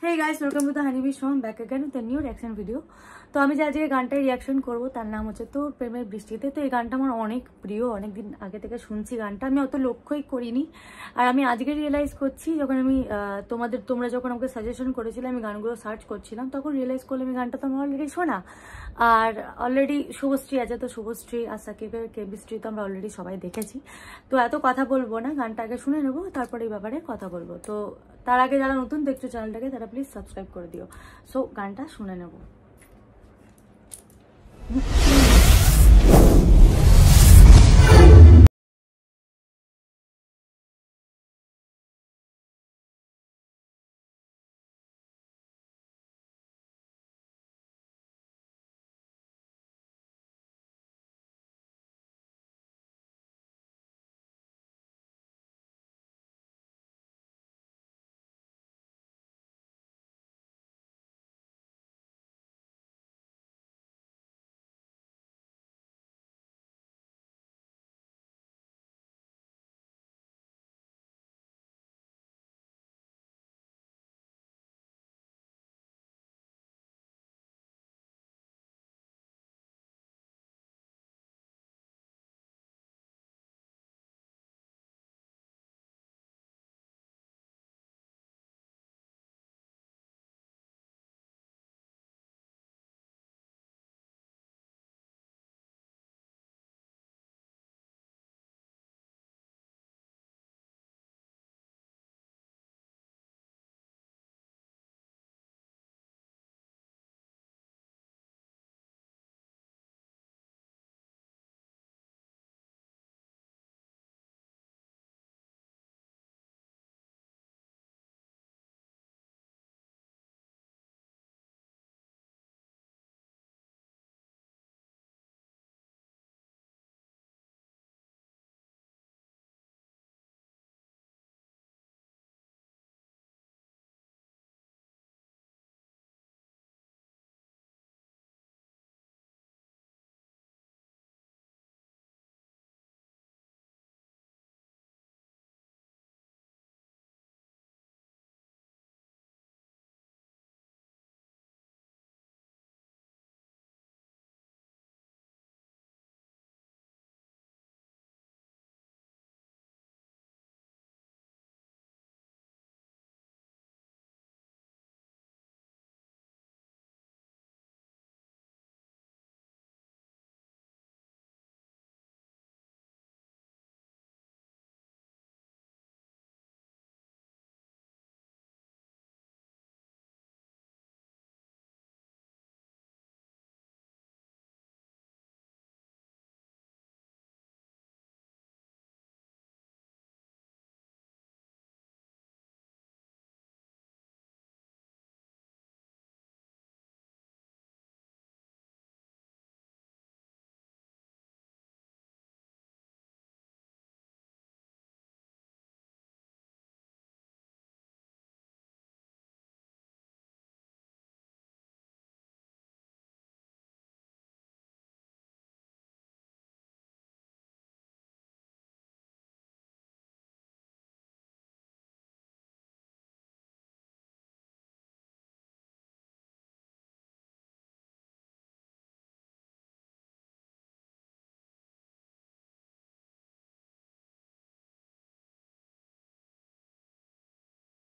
Hey guys, welcome to the Honeybee Show. I'm back again with a new reaction video. তো আমি যে আজকে গানটাই রিয়াকশন করব তার নাম হচ্ছে তোর প্রেমের বৃষ্টিতে। তো এই গানটা আমার অনেক প্রিয়, অনেকদিন আগে থেকে শুনছি গানটা, আমি অত লক্ষ্যই করিনি। আর আমি আজকে রিয়েলাইজ করছি যখন আমি তোমরা যখন আমাকে সাজেশন করেছিলে আমি গানগুলো সার্চ করছিলাম, তখন রিয়েলাইজ করলাম এই গানটা তো আমার অলরেডি শোনা। আর অলরেডি শুভশ্রী আছে, তো শুভশ্রী আর সাকিবের কেমিস্ট্রি তো আমরা অলরেডি সবাই দেখেছি। তো এত কথা বলবো না, গানটা আগে শুনে নেবো, তারপরে এই ব্যাপারে কথা বলবো। তো তার আগে যারা নতুন দেখছো চ্যানেলটাকে তারা প্লিজ সাবস্ক্রাইব করে দিও। সো গানটা শুনে নেবো।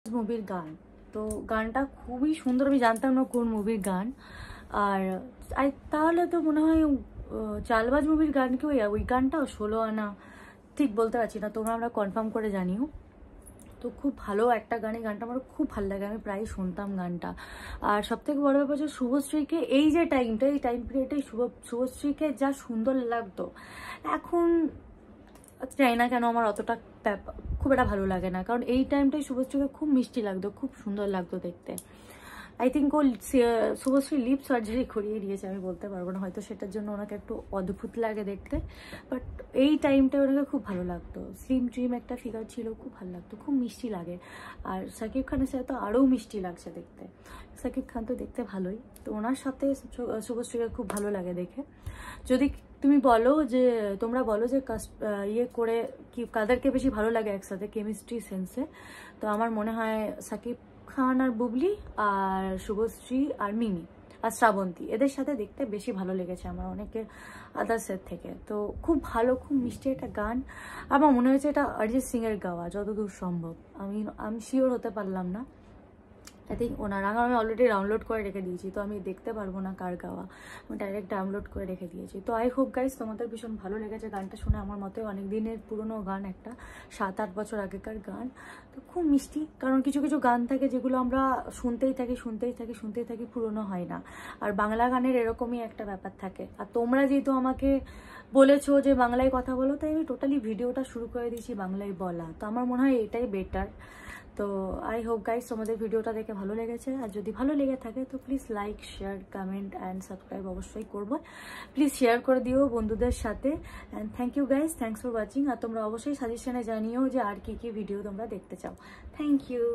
মুভির গান, তো গানটা খুবই সুন্দর, আমি জানতাম না কোন মুভির গান। আর তাহলে তো মনে হয় চালবাজ মুভির গান কি ওই গানটাও 16 আনা, ঠিক বলতে পারছি না, তোমরা আমরা কনফার্ম করে জানিও। তো খুব ভালো একটা গান, এই গানটা আমার খুব ভালো লাগে, আমি প্রায় শুনতাম গানটা। আর সব থেকে বড় ব্যাপার হচ্ছে শুভশ্রীকে এই যে টাইমটা, এই টাইম পিরিয়ডে শুভশ্রীকে যা সুন্দর লাগতো, এখন চাই না কেন আমার অতটা খুব একটা ভালো লাগে না, কারণ এই টাইমটাই শুভশ্রীকে খুব মিষ্টি লাগতো, খুব সুন্দর লাগতো দেখতে। আই থিঙ্ক ও শুভশ্রী লিপ সার্জারি করিয়ে দিয়েছে, আমি বলতে পারবো না, হয়তো সেটার জন্য ওনাকে একটু অদ্ভুত লাগে দেখতে, বাট এই টাইমটা ওনাকে খুব ভালো লাগতো। স্লিম ট্রিম একটা ফিগার ছিল, খুব ভালো লাগতো, খুব মিষ্টি লাগে। আর সাকিব খানের সাথে তো আরও মিষ্টি লাগছে দেখতে, সাকিব খান তো দেখতে ভালোই, তো ওনার সাথে শুভশ্রীকে খুব ভালো লাগে দেখে। যদি তুমি বলো যে তোমরা বলো যে ইয়ে করে কি কাদেরকে বেশি ভালো লাগে একসাথে কেমিস্ট্রি সেন্সে, তো আমার মনে হয় সাকিব খান আর বুবলি আর শুভশ্রী আর মিমি আর শ্রাবন্তী, এদের সাথে দেখতে বেশি ভালো লেগেছে আমার অনেকের আদার্সের থেকে। তো খুব ভালো, খুব মিষ্টি একটা গান। আমার মনে হয়েছে এটা অরিজিৎ সিং এর গাওয়া যতদূর সম্ভব। আমি শিওর হতে পারলাম না। আই থিঙ্ক ওনার আমি অলরেডি ডাউনলোড করে রেখে দিয়েছি, তো আমি দেখতে পারবো না কার গাওয়া, আমি ডাইরেক্ট ডাউনলোড করে রেখে দিয়েছি। তো আই হোপ গাইস তোমাদের ভীষণ ভালো লেগেছে গানটা শুনে। আমার মতে অনেক দিনের পুরনো গান, একটা 7-8 বছর আগেকার গান। তো খুব মিষ্টি, কারণ কিছু কিছু গান থাকে যেগুলো আমরা শুনতেই থাকি পুরনো হয় না। আর বাংলা গানের এরকমই একটা ব্যাপার থাকে। আর তোমরা যেহেতু আমাকে বলেছো যে বাংলায় কথা বলো, তাই আমি টোটালি ভিডিওটা শুরু করে দিয়েছি বাংলায় বলা। তো আমার মনে হয় এটাই বেটার। তো আই হোপ গাইস তোমাদের ভিডিওটা দেখে ভালো লেগেছে। আর যদি ভালো লেগে থাকে তো please like, share, comment and subscribe অবশ্যই করবো। প্লিজ শেয়ার করে দিও বন্ধুদের সাথে। And thank you guys, thanks for watching. আর তোমরা অবশ্যই সাজেশনে জানিও যে আর কি ভিডিও তোমরা দেখতে চাও। Thank you.